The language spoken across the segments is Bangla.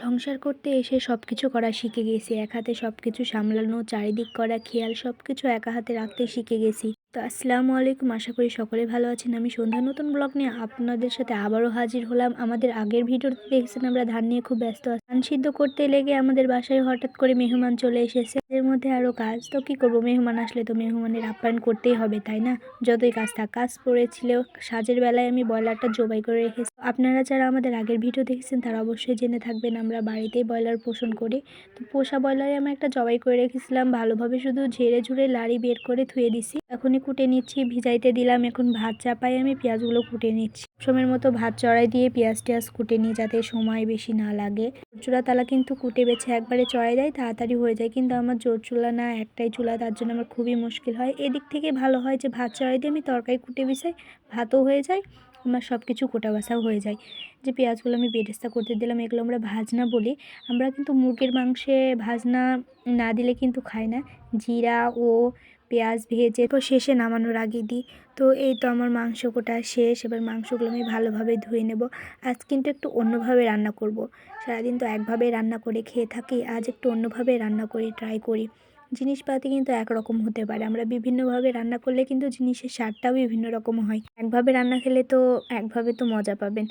সংসার করতে এসে সব কিছু করা শিখে গেছি। এক হাতে সব কিছু সামলানো, চারিদিক করা খেয়াল সব কিছু একা হাতে রাখতে শিখে গেছি। তো আসসালামু আলাইকুম, আশা করি সকলে ভালো আছেন। আমি সন্ধ্যা নতুন ব্লগ নিয়ে আপনাদের সাথে আবারও হাজির হলাম। আমাদের আগের ভিডিওতে দেখছেন আমরা ধান নিয়ে খুব ব্যস্ত আছি। ধান সিদ্ধ করতে লেগে আমাদের বাসায় হঠাৎ করে মেহমান চলে এসেছে। এর মধ্যে আরও কাজ, তো কি করব, মেহমান আসলে তো মেহমানের আপ্যায়ন করতেই হবে, তাই না? যতই কাজ থাক, কাজ পড়েছিল সাজের বেলায় আমি ব্রয়লারটা জবাই করে রেখেছি। আপনারা যারা আমাদের আগের ভিডিও দেখেছেন তারা অবশ্যই জেনে থাকবেন আমরা বাড়িতেই ব্রয়লার পোষণ করি। তো পোষা ব্রয়লারে আমি একটা জবাই করে রেখেছিলাম, ভালোভাবে শুধু ঝেড়ে ঝুড়ে লাড়ি বের করে ধুয়ে দিছি। এখনই কুটে নিচ্ছি, ভিজাইতে দিলাম। এখন ভাত চাপাই আমি পেঁয়াজগুলো কুটে নিচ্ছি। সময়ের মতো ভাত চড়াই দিয়ে পেঁয়াজ টেয়াজ কুটে নিই যাতে সময় বেশি না লাগে। চুলা তালা কিন্তু কুটে বেছে একবারে চড়াই দেয়, তাড়াতাড়ি হয়ে যায়, কিন্তু আমার জোর চুলা না, একটাই চুলা, তার জন্য আমার খুবই মুশকিল হয়। এদিক থেকে ভালো হয় যে ভাত চড়াই দিয়ে আমি তরকারি কুটে বিছাই, ভাতও হয়ে যায়, আমার সব কিছু কোটা বাছাও হয়ে যায়। যে পেঁয়াজগুলো আমি বেরেস্তা করতে দিলাম, এগুলো আমরা ভাজনা বলি। আমরা কিন্তু মুরগির মাংসে ভাজনা না দিলে কিন্তু খাই না। জিরা ও পেঁয়াজ ভেজে তো শেষে নামানোর আগে দিই। তো এই তো আমার মাংস কোটা শেষ। এবার মাংসগুলো আমি ভালোভাবে ধুয়ে নেব। আজ কিন্তু একটু অন্যভাবে রান্না করব। সারাদিন তো একভাবে রান্না করে খেয়ে থাকি, আজ একটু অন্যভাবে রান্না করি, ট্রাই করি। জিনিসপাতি কিন্তু একরকম হতে পারে, আমরা বিভিন্নভাবে রান্না করলে কিন্তু জিনিসের স্বাদটাও বিভিন্ন রকম হয়। একভাবে রান্না খেলে তো একভাবে তো মজা পাবেন,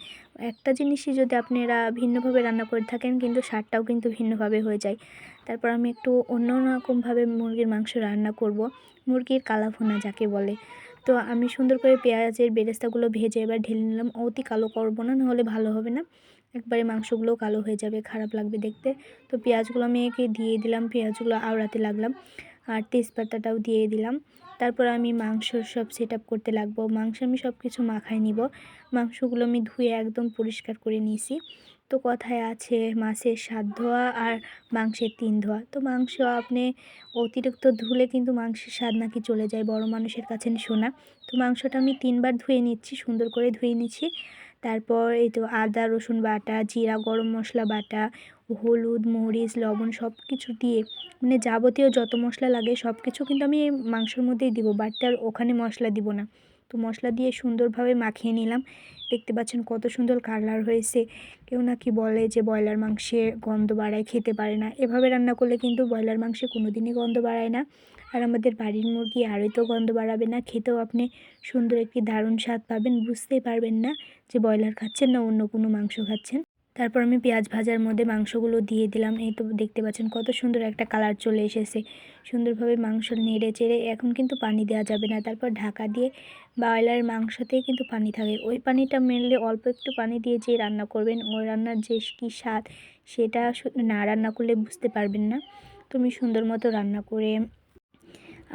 একটা জিনিসই যদি আপনারা ভিন্নভাবে রান্না করে থাকেন কিন্তু স্বাদটাও কিন্তু ভিন্নভাবে হয়ে যায়। তারপর আমি একটু অন্য রকমভাবে মুরগির মাংস রান্না করব, মুরগির কালাভুনা যাকে বলে। তো আমি সুন্দর করে পেঁয়াজের বেরেস্তাগুলো ভেজে এবার ঢেলে নিলাম। অতি কালো করব না, নাহলে ভালো হবে না, একবারে মাংসগুলো কালো হয়ে যাবে, খারাপ লাগবে দেখতে। তো পেঁয়াজগুলো আমি একে দিয়ে দিলাম, পেঁয়াজগুলো আওড়াতে লাগলাম, আর তেজপাতাটাও দিয়ে দিলাম। তারপর আমি মাংস সব সেট আপ করতে লাগবো। মাংস আমি সব কিছু মাখায় নিব। মাংসগুলো আমি ধুয়ে একদম পরিষ্কার করে নিয়েছি। তো কথায় আছে মাছের 7 ধোয়া আর মাংসের 3 ধোয়া। তো মাংস আপনি অতিরিক্ত ধুলে কিন্তু মাংসের স্বাদ নাকি চলে যায়, বড় মানুষের কাছে শোনা। তো মাংসটা আমি 3বার ধুয়ে নিচ্ছি, সুন্দর করে ধুয়ে নিচ্ছি। তারপর এই তো আদা রসুন বাটা, জিরা গরম মশলা বাটা, হলুদ মরিচ লবণ সব কিছু দিয়ে, মানে যাবতীয় যত মশলা লাগে সব কিছু কিন্তু আমি এই মাংসের মধ্যেই দিব, বাড়তি আর ওখানে মশলা দিব না। তো মশলা দিয়ে সুন্দরভাবে মাখিয়ে নিলাম। দেখতে পাচ্ছেন কত সুন্দর কালার হয়েছে। কেউ নাকি বলে যে ব্রয়লার মাংসে গন্ধ বাড়ায়, খেতে পারে না। এভাবে রান্না করলে কিন্তু ব্রয়লার মাংসে কোনো দিনই গন্ধ বাড়ায় না। আর আমাদের বাড়ির মুরগি আরও তো গন্ধ বাড়াবে না, খেতেও আপনি সুন্দর একটি দারুণ স্বাদ পাবেন, বুঝতেই পারবেন না যে ব্রয়লার খাচ্ছেন না অন্য কোনো মাংস খাচ্ছেন। তারপর আমি পেঁয়াজ ভাজার মধ্যে মাংসগুলো দিয়ে দিলাম। এই তো দেখতে পাচ্ছেন কত সুন্দর একটা কালার চলে এসেছে। সুন্দরভাবে মাংস নেড়ে চেড়ে, এখন কিন্তু পানি দেওয়া যাবে না। তারপর ঢাকা দিয়ে, ব্রয়লারের মাংসতেই কিন্তু পানি থাকে, ওই পানিটা মেনলি অল্প একটু পানি দিয়ে যে রান্না করবেন, ওই রান্নার যে কী স্বাদ সেটা না রান্না করলে বুঝতে পারবেন না। তো আমি সুন্দর মতো রান্না করে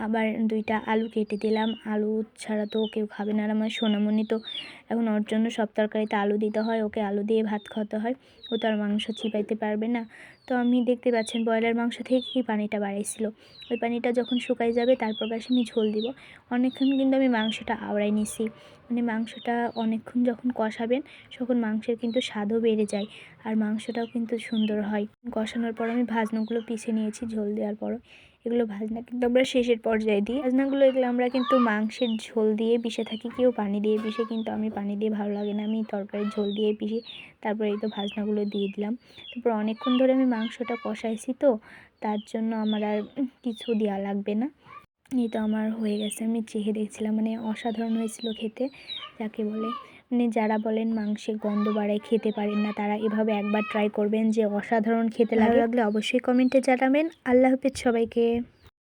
আবার 2টা আলু কেটে দিলাম। আলু ছাড়া তো কেউ খাবে না, আর আমার সোনামণি তো এখন ওর জন্য সব তরকারিতে আলু দিতে হয়, ওকে আলু দিয়ে ভাত খাওয়াতে হয়, ও তো আর মাংস চিবাইতে পারবে না। তো আমি দেখতে পাচ্ছেন ব্রয়লার মাংস থেকেই পানিটা বাড়াইছিল, ওই পানিটা যখন শুকাই যাবে তারপর গাছে আমি ঝোল দিব। অনেকক্ষণ কিন্তু আমি মাংসটা আওড়াই নিছি, মানে মাংসটা অনেকক্ষণ যখন কষাবেন তখন মাংসের কিন্তু স্বাদও বেড়ে যায়, আর মাংসটাও কিন্তু সুন্দর হয়। কষানোর পর আমি ভাজনাগুলো পিষে নিয়েছি ঝোল দেওয়ার পরও। এগুলো ভাজনা কিন্তু আমরা শেষের পর্যায়ে দিই। ভাজনাগুলো এগুলো আমরা কিন্তু মাংসের ঝোল দিয়ে পিষে থাকি, কেউ পানি দিয়ে পিষে, কিন্তু আমি পানি দিয়ে ভালো লাগে না, আমি তরকারির ঝোল দিয়ে পিষি। তারপরে এই তো ভাজনাগুলো দিয়ে দিলাম। তারপর অনেকক্ষণ ধরে আমি মাংসটা কষাইছি, তো তার জন্য আমার আর কিছু দেওয়া লাগবে না। এই তো আমার হয়ে গেছে, আমি চেখে দেখছিলাম, মানে অসাধারণ হয়েছিল খেতে যাকে বলে। মানে যারা বলেন মাংসে গন্ধ বাড়ায়, খেতে পারেন না, তারা এভাবে একবার ট্রাই করবেন, যে অসাধারণ খেতে লাগে। লাগলে অবশ্যই কমেন্টে জানাবেন। আল্লাহ হাফেজ সবাইকে।